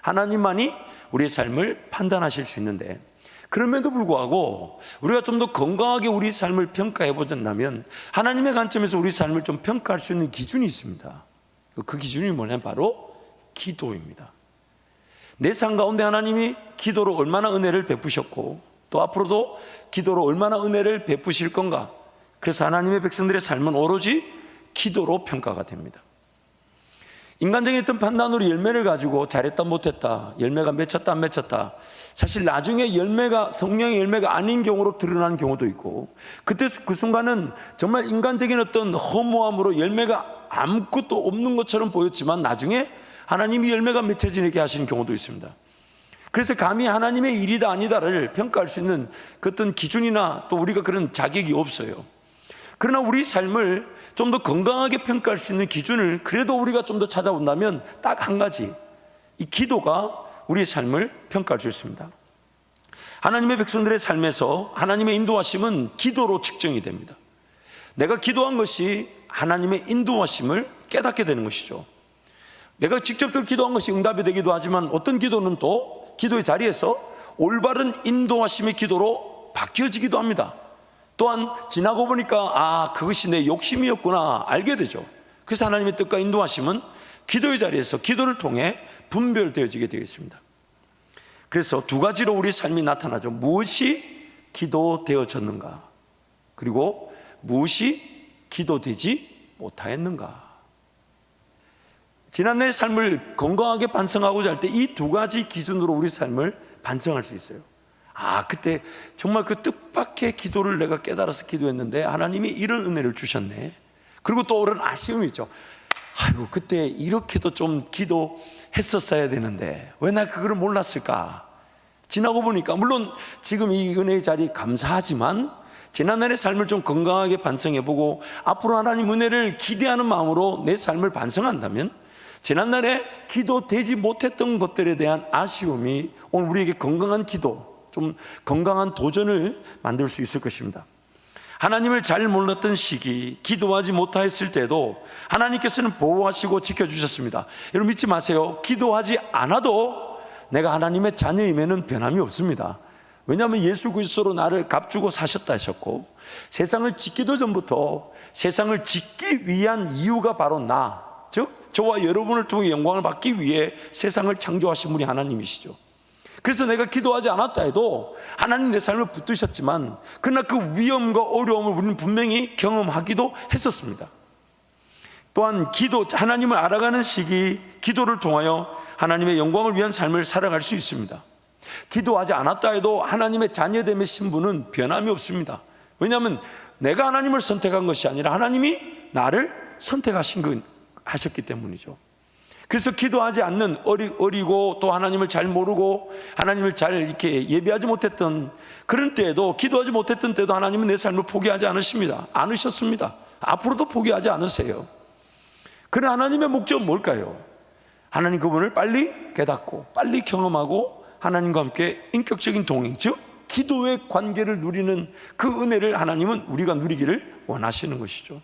하나님만이 우리의 삶을 판단하실 수 있는데, 그럼에도 불구하고 우리가 좀 더 건강하게 우리 삶을 평가해 보자면 하나님의 관점에서 우리 삶을 좀 평가할 수 있는 기준이 있습니다. 그 기준이 뭐냐면 바로 기도입니다. 내 삶 가운데 하나님이 기도로 얼마나 은혜를 베푸셨고 또 앞으로도 기도로 얼마나 은혜를 베푸실 건가. 그래서 하나님의 백성들의 삶은 오로지 기도로 평가가 됩니다. 인간적인 어떤 판단으로 열매를 가지고 잘했다 못했다, 열매가 맺혔다 안 맺혔다, 사실 나중에 열매가 성령의 열매가 아닌 경우로 드러나는 경우도 있고, 그때 그 순간은 정말 인간적인 어떤 허무함으로 열매가 아무것도 없는 것처럼 보였지만 나중에 하나님이 열매가 맺혀지게 하시는 경우도 있습니다. 그래서 감히 하나님의 일이다 아니다를 평가할 수 있는 그 어떤 기준이나 또 우리가 그런 자격이 없어요. 그러나 우리 삶을 좀 더 건강하게 평가할 수 있는 기준을 그래도 우리가 좀 더 찾아본다면 딱 한 가지, 이 기도가 우리의 삶을 평가할 수 있습니다. 하나님의 백성들의 삶에서 하나님의 인도하심은 기도로 측정이 됩니다. 내가 기도한 것이 하나님의 인도하심을 깨닫게 되는 것이죠. 내가 직접적으로 기도한 것이 응답이 되기도 하지만 어떤 기도는 또 기도의 자리에서 올바른 인도하심의 기도로 바뀌어지기도 합니다. 또한 지나고 보니까 그것이 내 욕심이었구나 알게 되죠. 그래서 하나님의 뜻과 인도하심은 기도의 자리에서 기도를 통해 분별되어지게 되어 있습니다. 그래서 두 가지로 우리 삶이 나타나죠. 무엇이 기도되어졌는가, 그리고 무엇이 기도되지 못하였는가. 지난날의 삶을 건강하게 반성하고자 할 때 이 두 가지 기준으로 우리 삶을 반성할 수 있어요. 그때 정말 그 뜻밖의 기도를 내가 깨달아서 기도했는데 하나님이 이런 은혜를 주셨네. 그리고 또 오른 아쉬움이 있죠. 그때 이렇게도 좀 기도했었어야 되는데 왜 내가 그걸 몰랐을까. 지나고 보니까 물론 지금 이 은혜의 자리 감사하지만 지난날의 삶을 좀 건강하게 반성해보고 앞으로 하나님 은혜를 기대하는 마음으로 내 삶을 반성한다면 지난날에 기도되지 못했던 것들에 대한 아쉬움이 오늘 우리에게 건강한 기도, 좀 건강한 도전을 만들 수 있을 것입니다. 하나님을 잘 몰랐던 시기, 기도하지 못했을 때도 하나님께서는 보호하시고 지켜주셨습니다. 여러분 믿지 마세요. 기도하지 않아도 내가 하나님의 자녀임에는 변함이 없습니다. 왜냐하면 예수 그리스도로 나를 값주고 사셨다 하셨고, 세상을 짓기도 전부터 세상을 짓기 위한 이유가 바로 즉 저와 여러분을 통해 영광을 받기 위해 세상을 창조하신 분이 하나님이시죠. 그래서 내가 기도하지 않았다 해도 하나님 내 삶을 붙드셨지만 그러나 그 위험과 어려움을 우리는 분명히 경험하기도 했었습니다. 또한 하나님을 알아가는 시기, 기도를 통하여 하나님의 영광을 위한 삶을 살아갈 수 있습니다. 기도하지 않았다 해도 하나님의 자녀됨의 신분은 변함이 없습니다. 왜냐하면 내가 하나님을 선택한 것이 아니라 하나님이 나를 하셨기 때문이죠. 그래서 기도하지 않는 어리고 또 하나님을 잘 모르고 하나님을 잘 이렇게 예배하지 못했던 그런 때에도, 기도하지 못했던 때도 하나님은 내 삶을 포기하지 않으셨습니다. 앞으로도 포기하지 않으세요. 그런 하나님의 목적은 뭘까요? 하나님 그분을 빨리 깨닫고 빨리 경험하고 하나님과 함께 인격적인 동행, 즉 기도의 관계를 누리는 그 은혜를 하나님은 우리가 누리기를 원하시는 것이죠.